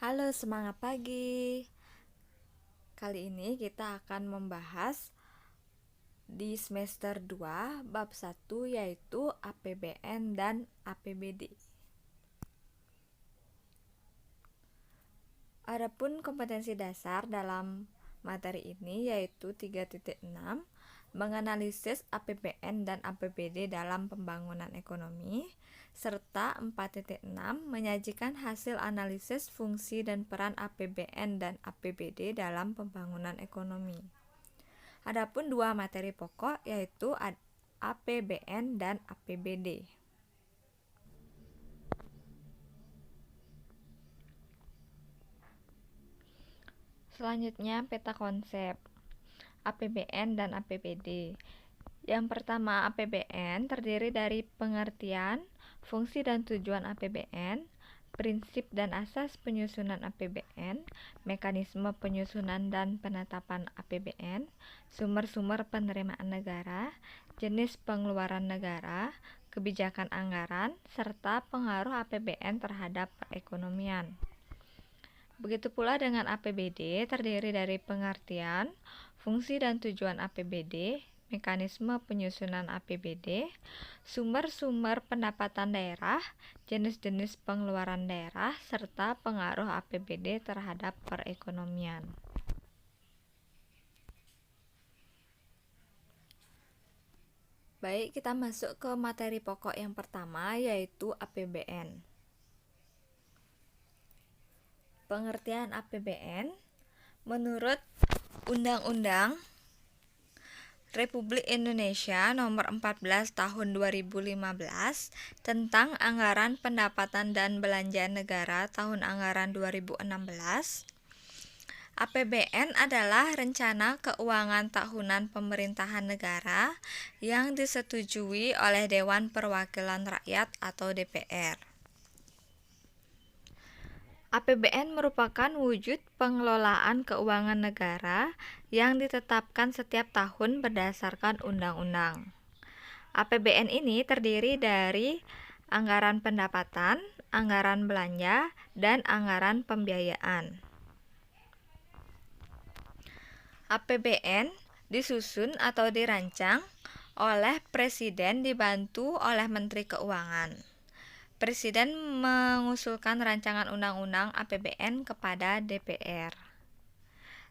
Halo, semangat pagi. Kali ini kita akan membahas di semester 2 bab 1 yaitu APBN dan APBD. Adapun kompetensi dasar dalam materi ini yaitu 3.6 menganalisis APBN dan APBD dalam pembangunan ekonomi, serta 4.6 menyajikan hasil analisis fungsi dan peran APBN dan APBD dalam pembangunan ekonomi. Adapun dua materi pokok yaitu APBN dan APBD. Selanjutnya peta konsep APBN dan APBD. Yang pertama, APBN terdiri dari pengertian, fungsi dan tujuan APBN, prinsip dan asas penyusunan APBN, mekanisme penyusunan dan penetapan APBN, sumber-sumber penerimaan negara, jenis pengeluaran negara, kebijakan anggaran, serta pengaruh APBN terhadap perekonomian. Begitu pula dengan APBD, terdiri dari pengertian, fungsi dan tujuan APBD, mekanisme penyusunan APBD, sumber-sumber pendapatan daerah, jenis-jenis pengeluaran daerah, serta pengaruh APBD terhadap perekonomian. Baik, kita masuk ke materi pokok yang pertama yaitu APBN. Pengertian APBN menurut Undang-Undang Republik Indonesia Nomor 14 Tahun 2015 tentang Anggaran Pendapatan dan Belanja Negara Tahun Anggaran 2016. APBN adalah rencana keuangan tahunan pemerintahan negara yang disetujui oleh Dewan Perwakilan Rakyat atau DPR. APBN merupakan wujud pengelolaan keuangan negara yang ditetapkan setiap tahun berdasarkan undang-undang. APBN ini terdiri dari anggaran pendapatan, anggaran belanja, dan anggaran pembiayaan. APBN disusun atau dirancang oleh Presiden dibantu oleh Menteri Keuangan. Presiden mengusulkan rancangan undang-undang APBN kepada DPR.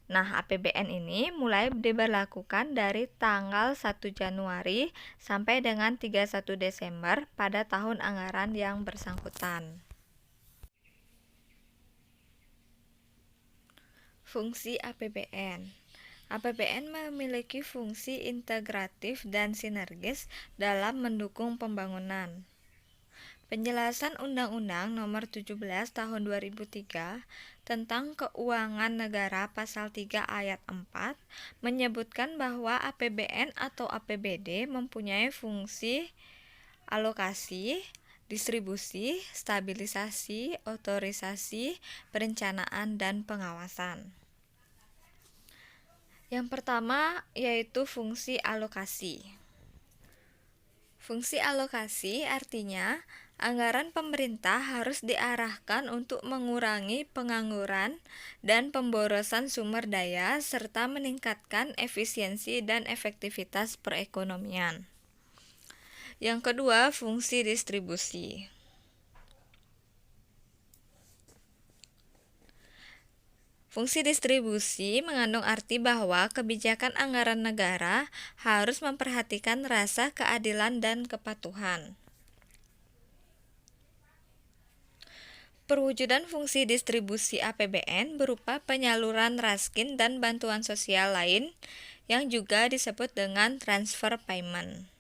Nah, APBN ini mulai diberlakukan dari tanggal 1 Januari sampai dengan 31 Desember pada tahun anggaran yang bersangkutan. Fungsi APBN. APBN memiliki fungsi integratif dan sinergis dalam mendukung pembangunan. Penjelasan Undang-Undang Nomor 17 Tahun 2003 tentang Keuangan Negara Pasal 3 Ayat 4 menyebutkan bahwa APBN atau APBD mempunyai fungsi alokasi, distribusi, stabilisasi, otorisasi, perencanaan, dan pengawasan. Yang pertama yaitu fungsi alokasi. Fungsi alokasi artinya anggaran pemerintah harus diarahkan untuk mengurangi pengangguran dan pemborosan sumber daya serta meningkatkan efisiensi dan efektivitas perekonomian. Yang kedua, fungsi distribusi. Fungsi distribusi mengandung arti bahwa kebijakan anggaran negara harus memperhatikan rasa keadilan dan kepatuhan. Perwujudan fungsi distribusi APBN berupa penyaluran raskin dan bantuan sosial lain yang juga disebut dengan transfer payment.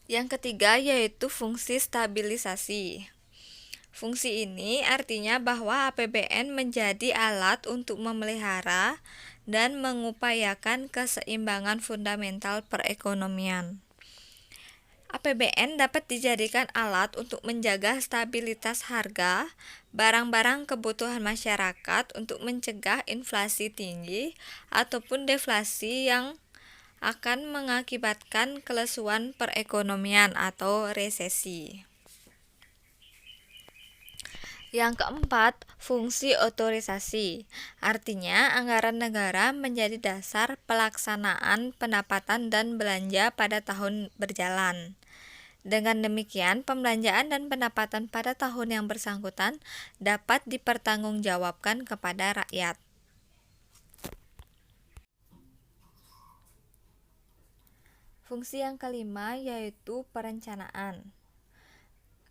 Yang ketiga yaitu fungsi stabilisasi. Fungsi ini artinya bahwa APBN menjadi alat untuk memelihara dan mengupayakan keseimbangan fundamental perekonomian. APBN dapat dijadikan alat untuk menjaga stabilitas harga barang-barang kebutuhan masyarakat untuk mencegah inflasi tinggi ataupun deflasi yang akan mengakibatkan kelesuan perekonomian atau resesi. Yang keempat, fungsi otorisasi. Artinya, anggaran negara menjadi dasar pelaksanaan pendapatan dan belanja pada tahun berjalan. Dengan demikian, pembelanjaan dan pendapatan pada tahun yang bersangkutan dapat dipertanggungjawabkan kepada rakyat. Fungsi yang kelima yaitu perencanaan.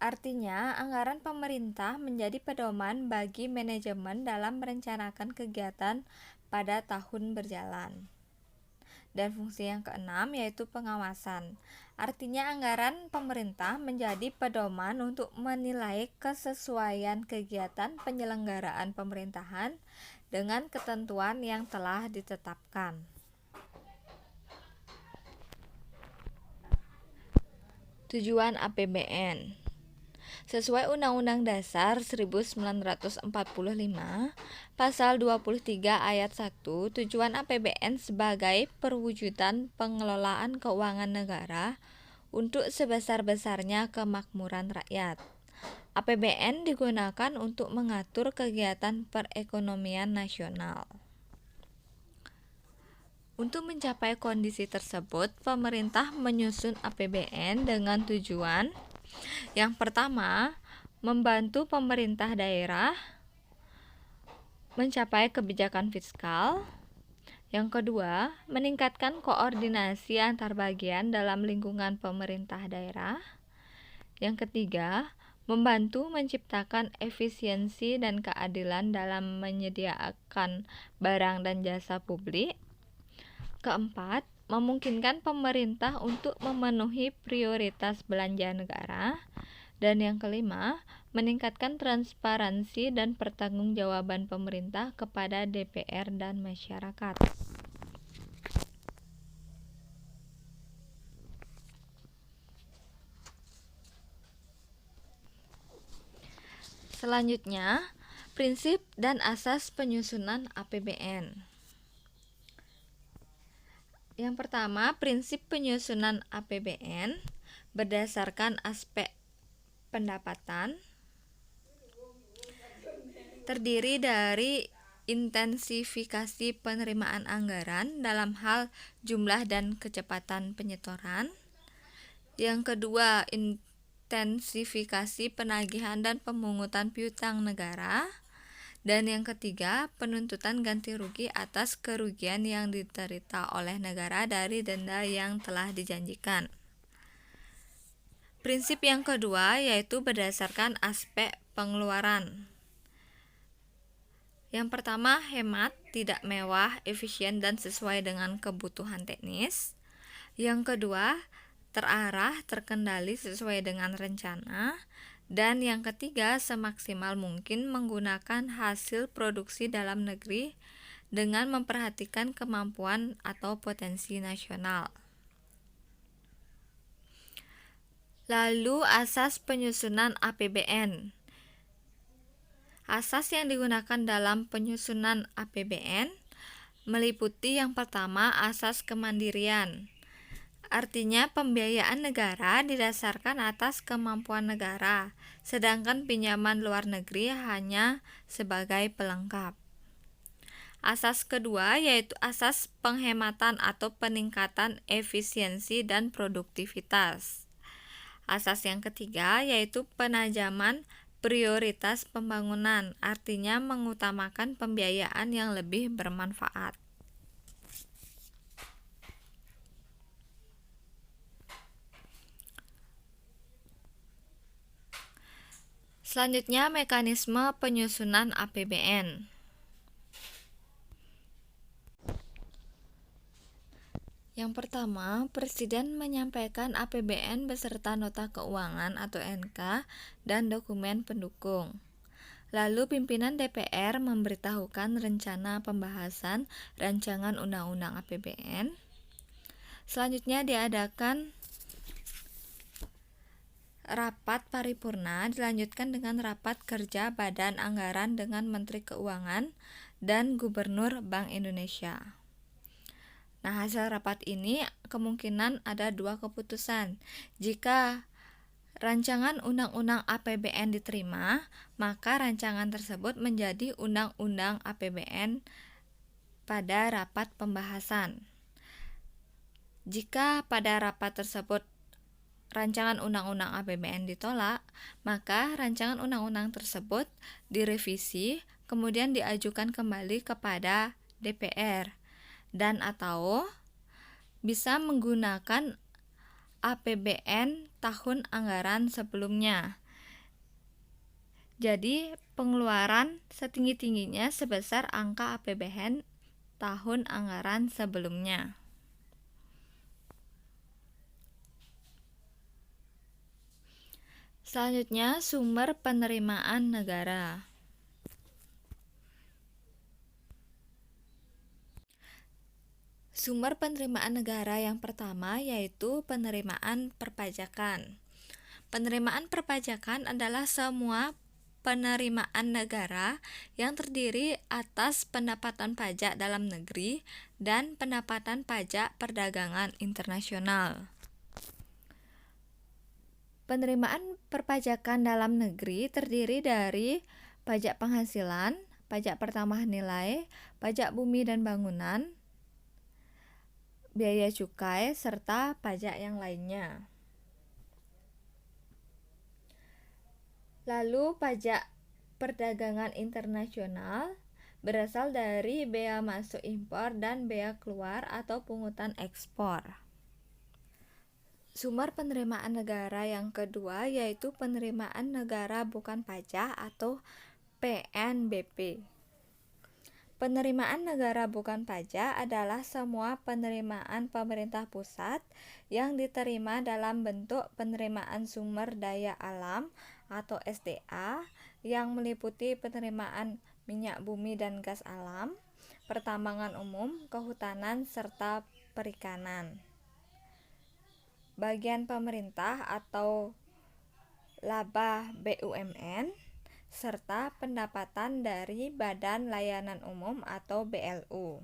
Artinya, anggaran pemerintah menjadi pedoman bagi manajemen dalam merencanakan kegiatan pada tahun berjalan. Dan fungsi yang keenam yaitu pengawasan. Artinya, anggaran pemerintah menjadi pedoman untuk menilai kesesuaian kegiatan penyelenggaraan pemerintahan dengan ketentuan yang telah ditetapkan. Tujuan APBN. Sesuai Undang-Undang Dasar 1945, Pasal 23 Ayat 1, tujuan APBN sebagai perwujudan pengelolaan keuangan negara untuk sebesar-besarnya kemakmuran rakyat. APBN digunakan untuk mengatur kegiatan perekonomian nasional. Untuk mencapai kondisi tersebut, pemerintah menyusun APBN dengan tujuan yang pertama, membantu pemerintah daerah mencapai kebijakan fiskal. Yang kedua, meningkatkan koordinasi antar bagian dalam lingkungan pemerintah daerah. Yang ketiga, membantu menciptakan efisiensi dan keadilan dalam menyediakan barang dan jasa publik. Keempat, memungkinkan pemerintah untuk memenuhi prioritas belanja negara. Dan yang kelima, meningkatkan transparansi dan pertanggungjawaban pemerintah kepada DPR dan masyarakat. Selanjutnya, prinsip dan asas penyusunan APBN. Yang pertama, prinsip penyusunan APBN berdasarkan aspek pendapatan terdiri dari intensifikasi penerimaan anggaran dalam hal jumlah dan kecepatan penyetoran. Yang kedua, intensifikasi penagihan dan pemungutan piutang negara. Dan yang ketiga, penuntutan ganti rugi atas kerugian yang diderita oleh negara dari denda yang telah dijanjikan. Prinsip yang kedua yaitu berdasarkan aspek pengeluaran. Yang pertama, hemat, tidak mewah, efisien dan sesuai dengan kebutuhan teknis. Yang kedua, terarah, terkendali sesuai dengan rencana. Dan yang ketiga, semaksimal mungkin menggunakan hasil produksi dalam negeri dengan memperhatikan kemampuan atau potensi nasional. Lalu asas penyusunan APBN. Asas yang digunakan dalam penyusunan APBN meliputi yang pertama, asas kemandirian. Artinya pembiayaan negara didasarkan atas kemampuan negara, sedangkan pinjaman luar negeri hanya sebagai pelengkap. Asas kedua yaitu asas penghematan atau peningkatan efisiensi dan produktivitas. Asas yang ketiga yaitu penajaman prioritas pembangunan, artinya mengutamakan pembiayaan yang lebih bermanfaat. Selanjutnya, mekanisme penyusunan APBN. Yang pertama, Presiden menyampaikan APBN beserta nota keuangan atau NK dan dokumen pendukung. Lalu pimpinan DPR memberitahukan rencana pembahasan rancangan undang-undang APBN. Selanjutnya diadakan rapat paripurna, dilanjutkan dengan rapat kerja Badan Anggaran dengan Menteri Keuangan dan Gubernur Bank Indonesia. Nah, hasil rapat ini kemungkinan ada dua keputusan. Jika rancangan undang-undang APBN diterima, maka rancangan tersebut menjadi undang-undang APBN pada rapat pembahasan. Jika pada rapat tersebut rancangan undang-undang APBN ditolak, maka rancangan undang-undang tersebut direvisi, kemudian diajukan kembali kepada DPR dan atau bisa menggunakan APBN tahun anggaran sebelumnya. Jadi, pengeluaran setinggi-tingginya sebesar angka APBN tahun anggaran sebelumnya. Selanjutnya, sumber penerimaan negara. Sumber penerimaan negara yang pertama yaitu penerimaan perpajakan. Penerimaan perpajakan adalah semua penerimaan negara yang terdiri atas pendapatan pajak dalam negeri dan pendapatan pajak perdagangan internasional. Penerimaan perpajakan dalam negeri terdiri dari pajak penghasilan, pajak pertambahan nilai, pajak bumi dan bangunan, biaya cukai, serta pajak yang lainnya. Lalu pajak perdagangan internasional berasal dari bea masuk impor dan bea keluar atau pungutan ekspor. Sumber penerimaan negara yang kedua yaitu penerimaan negara bukan pajak atau PNBP. Penerimaan negara bukan pajak adalah semua penerimaan pemerintah pusat yang diterima dalam bentuk penerimaan sumber daya alam atau SDA yang meliputi penerimaan minyak bumi dan gas alam, pertambangan umum, kehutanan, serta perikanan. Bagian pemerintah atau laba BUMN serta pendapatan dari Badan Layanan Umum atau BLU.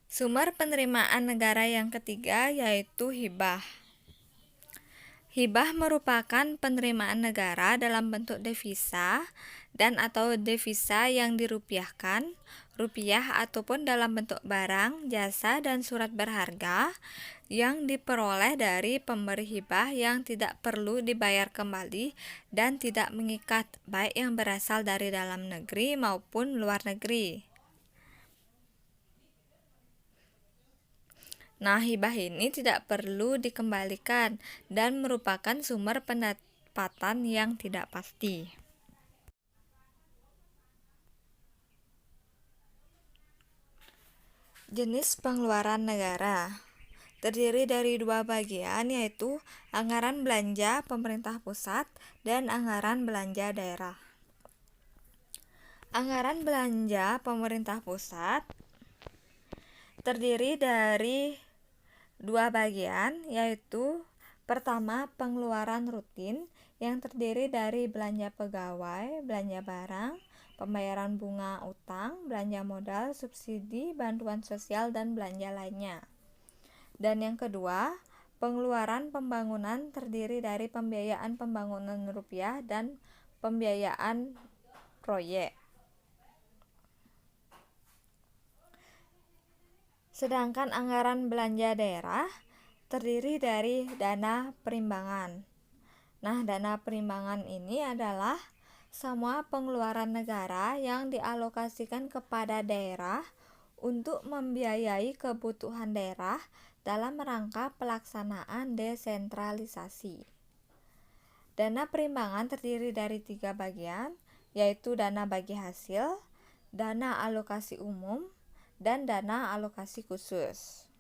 Sumber penerimaan negara yang ketiga yaitu hibah. Hibah merupakan penerimaan negara dalam bentuk devisa dan atau devisa yang dirupiahkan, rupiah ataupun dalam bentuk barang, jasa, dan surat berharga yang diperoleh dari pemberi hibah yang tidak perlu dibayar kembali dan tidak mengikat, baik yang berasal dari dalam negeri maupun luar negeri. Nah, hibah ini tidak perlu dikembalikan dan merupakan sumber pendapatan yang tidak pasti. Jenis pengeluaran negara terdiri dari dua bagian yaitu anggaran belanja pemerintah pusat dan anggaran belanja daerah. Anggaran belanja pemerintah pusat terdiri dari dua bagian yaitu pertama pengeluaran rutin yang terdiri dari belanja pegawai, belanja barang, pembayaran bunga utang, belanja modal, subsidi, bantuan sosial, dan belanja lainnya. Dan yang kedua, pengeluaran pembangunan terdiri dari pembiayaan pembangunan rupiah dan pembiayaan proyek. Sedangkan anggaran belanja daerah terdiri dari dana perimbangan. Nah, dana perimbangan ini adalah semua pengeluaran negara yang dialokasikan kepada daerah untuk membiayai kebutuhan daerah dalam rangka pelaksanaan desentralisasi. Dana perimbangan terdiri dari tiga bagian, yaitu dana bagi hasil, dana alokasi umum, dan dana alokasi khusus.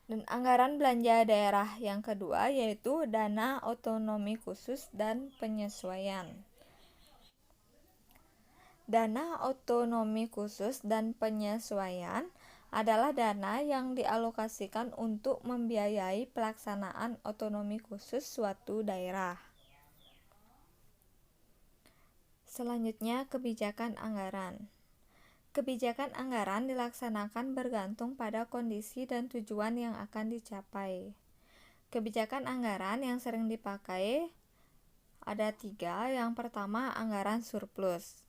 Dan anggaran belanja daerah yang kedua yaitu dana otonomi khusus dan penyesuaian. Dana otonomi khusus dan penyesuaian adalah dana yang dialokasikan untuk membiayai pelaksanaan otonomi khusus suatu daerah. Selanjutnya, kebijakan anggaran. Kebijakan anggaran dilaksanakan bergantung pada kondisi dan tujuan yang akan dicapai. Kebijakan anggaran yang sering dipakai ada 3. Yang pertama, anggaran surplus.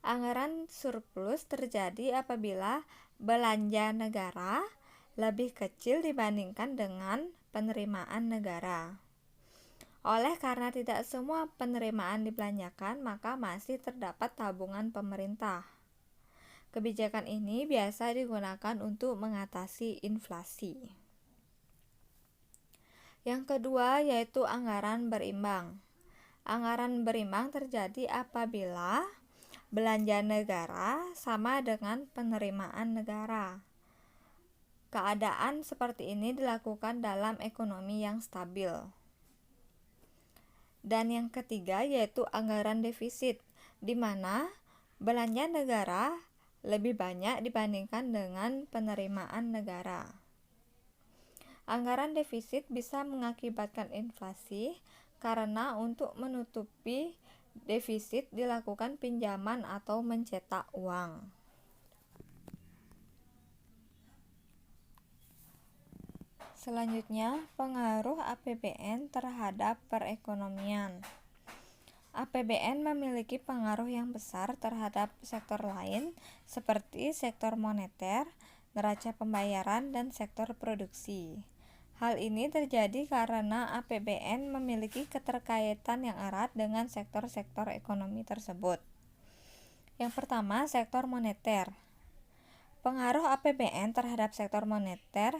Anggaran surplus terjadi apabila belanja negara lebih kecil dibandingkan dengan penerimaan negara. Oleh karena tidak semua penerimaan dibelanjakan, maka masih terdapat tabungan pemerintah. Kebijakan ini biasa digunakan untuk mengatasi inflasi. Yang kedua yaitu anggaran berimbang. Anggaran berimbang terjadi apabila belanja negara sama dengan penerimaan negara. Keadaan seperti ini dilakukan dalam ekonomi yang stabil. Dan yang ketiga yaitu anggaran defisit, di mana belanja negara lebih banyak dibandingkan dengan penerimaan negara. Anggaran defisit bisa mengakibatkan inflasi karena untuk menutupi defisit dilakukan pinjaman atau mencetak uang. Selanjutnya, pengaruh APBN terhadap perekonomian. APBN memiliki pengaruh yang besar terhadap sektor lain seperti sektor moneter, neraca pembayaran, dan sektor produksi. Hal ini terjadi karena APBN memiliki keterkaitan yang erat dengan sektor-sektor ekonomi tersebut. Yang pertama, sektor moneter. Pengaruh APBN terhadap sektor moneter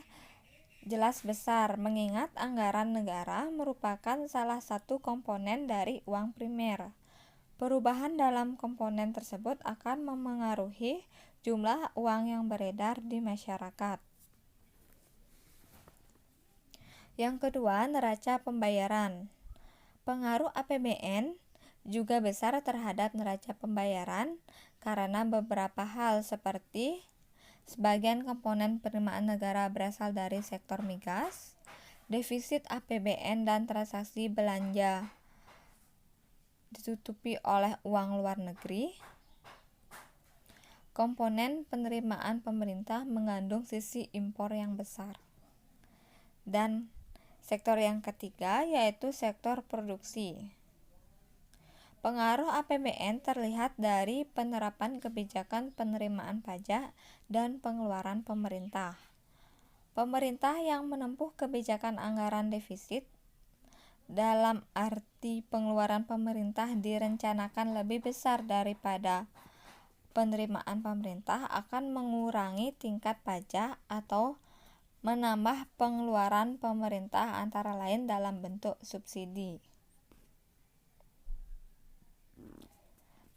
jelas besar, mengingat anggaran negara merupakan salah satu komponen dari uang primer. Perubahan dalam komponen tersebut akan memengaruhi jumlah uang yang beredar di masyarakat. Yang kedua, neraca pembayaran. Pengaruh APBN juga besar terhadap neraca pembayaran karena beberapa hal seperti sebagian komponen penerimaan negara berasal dari sektor migas, defisit APBN dan transaksi belanja ditutupi oleh uang luar negeri. Komponen penerimaan pemerintah mengandung sisi impor yang besar. Dan sektor yang ketiga yaitu sektor produksi. Pengaruh APBN terlihat dari penerapan kebijakan penerimaan pajak dan pengeluaran pemerintah. Pemerintah yang menempuh kebijakan anggaran defisit dalam arti pengeluaran pemerintah direncanakan lebih besar daripada penerimaan pemerintah akan mengurangi tingkat pajak atau menambah pengeluaran pemerintah antara lain dalam bentuk subsidi.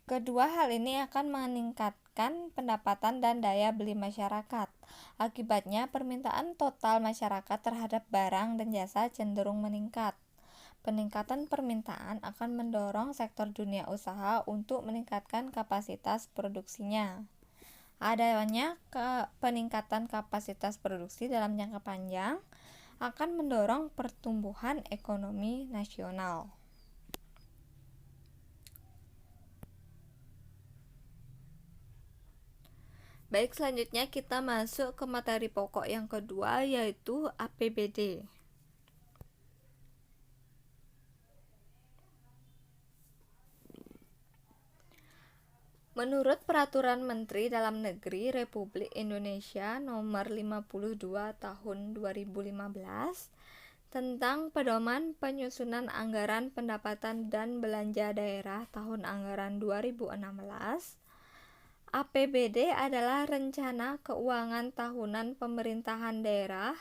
Kedua hal ini akan meningkatkan pendapatan dan daya beli masyarakat. Akibatnya, permintaan total masyarakat terhadap barang dan jasa cenderung meningkat. Peningkatan permintaan akan mendorong sektor dunia usaha untuk meningkatkan kapasitas produksinya. Adanya peningkatan kapasitas produksi dalam jangka panjang akan mendorong pertumbuhan ekonomi nasional. Baik, selanjutnya kita masuk ke materi pokok yang kedua yaitu APBD. Menurut Peraturan Menteri Dalam Negeri Republik Indonesia Nomor 52 Tahun 2015 tentang Pedoman Penyusunan Anggaran Pendapatan dan Belanja Daerah Tahun Anggaran 2016, APBD adalah rencana keuangan tahunan pemerintahan daerah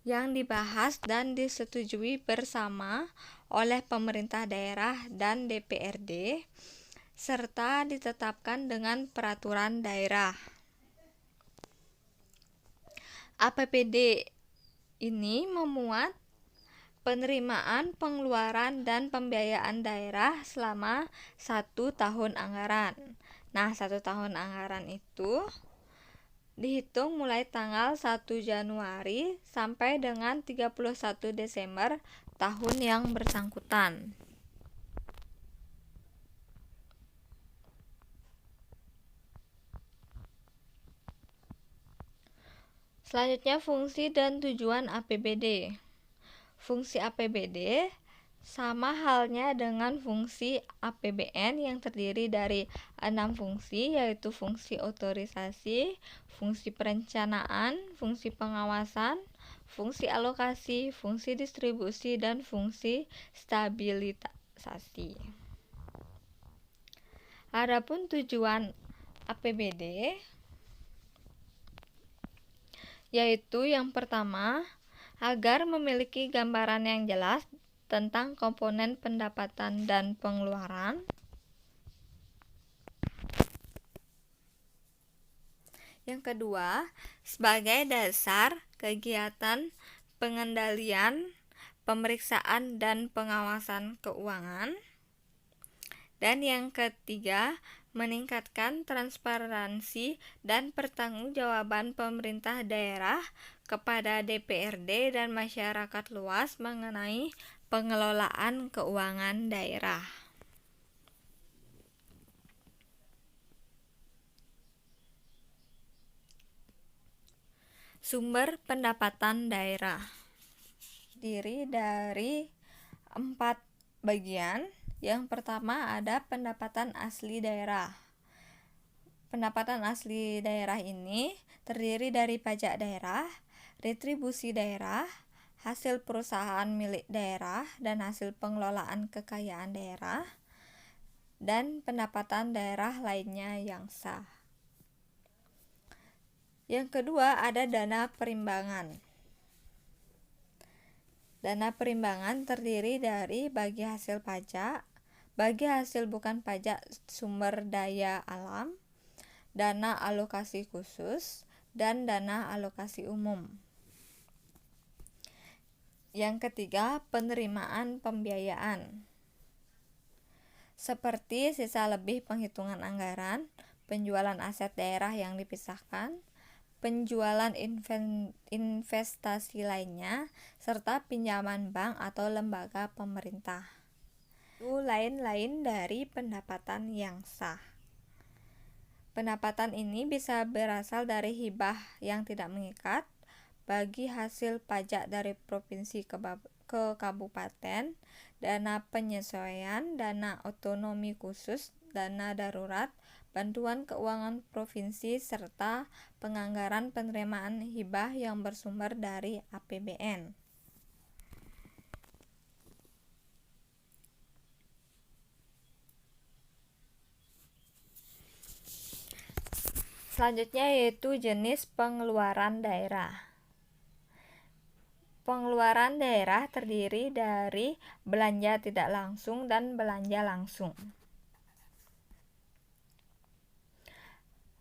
yang dibahas dan disetujui bersama oleh pemerintah daerah dan DPRD serta ditetapkan dengan peraturan daerah. APBD ini memuat penerimaan, pengeluaran, dan pembiayaan daerah selama 1 tahun anggaran. Nah, 1 tahun anggaran itu dihitung mulai tanggal 1 Januari sampai dengan 31 Desember tahun yang bersangkutan. Selanjutnya, fungsi dan tujuan APBD. Fungsi APBD sama halnya dengan fungsi APBN yang terdiri dari 6 fungsi, yaitu fungsi otorisasi, fungsi perencanaan, fungsi pengawasan, fungsi alokasi, fungsi distribusi, dan fungsi stabilisasi. Adapun tujuan APBD yaitu yang pertama, agar memiliki gambaran yang jelas tentang komponen pendapatan dan pengeluaran. Yang kedua, sebagai dasar kegiatan pengendalian, pemeriksaan, dan pengawasan keuangan. Dan yang ketiga, meningkatkan transparansi dan pertanggungjawaban pemerintah daerah kepada DPRD dan masyarakat luas mengenai pengelolaan keuangan daerah. Sumber pendapatan daerah terdiri dari 4 bagian. Yang pertama ada pendapatan asli daerah. Pendapatan asli daerah ini terdiri dari pajak daerah, retribusi daerah, hasil perusahaan milik daerah dan hasil pengelolaan kekayaan daerah, dan pendapatan daerah lainnya yang sah. Yang kedua ada dana perimbangan. Dana perimbangan terdiri dari bagi hasil pajak, bagi hasil bukan pajak sumber daya alam, dana alokasi khusus, dan dana alokasi umum. Yang ketiga, penerimaan pembiayaan. Seperti sisa lebih penghitungan anggaran, penjualan aset daerah yang dipisahkan, penjualan investasi lainnya, serta pinjaman bank atau lembaga pemerintah. Itu lain-lain dari pendapatan yang sah. Pendapatan ini bisa berasal dari hibah yang tidak mengikat, bagi hasil pajak dari provinsi ke kabupaten, dana penyesuaian, dana otonomi khusus, dana darurat, bantuan keuangan provinsi, serta penganggaran penerimaan hibah yang bersumber dari APBN. Selanjutnya yaitu jenis pengeluaran daerah. Pengeluaran daerah terdiri dari belanja tidak langsung dan belanja langsung.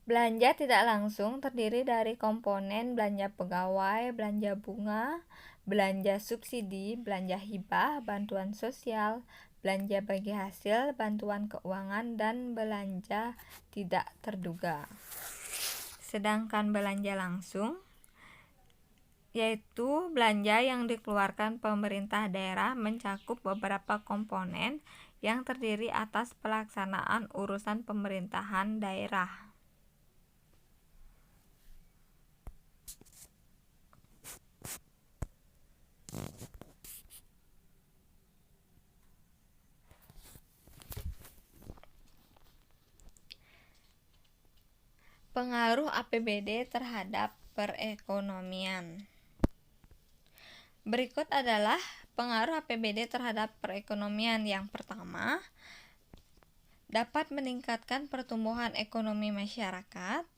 Belanja tidak langsung terdiri dari komponen belanja pegawai, belanja bunga, belanja subsidi, belanja hibah, bantuan sosial, belanja bagi hasil, bantuan keuangan, dan belanja tidak terduga. Sedangkan belanja langsung yaitu belanja yang dikeluarkan pemerintah daerah mencakup beberapa komponen yang terdiri atas pelaksanaan urusan pemerintahan daerah. Pengaruh APBD terhadap perekonomian. Berikut adalah pengaruh APBD terhadap perekonomian. Yang pertama, dapat meningkatkan pertumbuhan ekonomi masyarakat.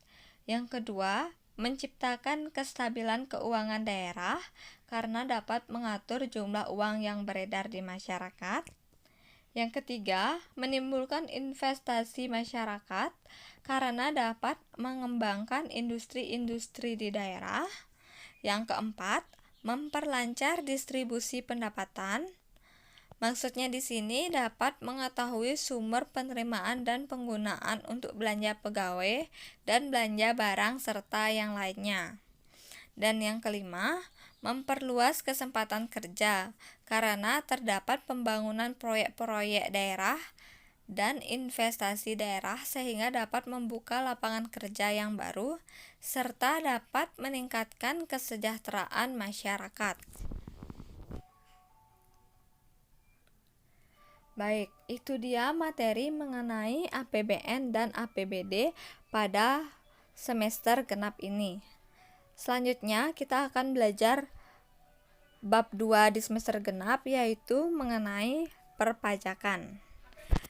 Yang kedua, menciptakan kestabilan keuangan daerah karena dapat mengatur jumlah uang yang beredar di masyarakat. Yang ketiga, menimbulkan investasi masyarakat karena dapat mengembangkan industri-industri di daerah. Yang keempat, memperlancar distribusi pendapatan. Maksudnya di sini dapat mengetahui sumber penerimaan dan penggunaan untuk belanja pegawai dan belanja barang serta yang lainnya. Dan yang kelima, memperluas kesempatan kerja karena terdapat pembangunan proyek-proyek daerah dan investasi daerah sehingga dapat membuka lapangan kerja yang baru serta dapat meningkatkan kesejahteraan masyarakat. Baik, itu dia materi mengenai APBN dan APBD pada semester genap ini. Selanjutnya kita akan belajar bab 2 di semester genap, yaitu mengenai perpajakan.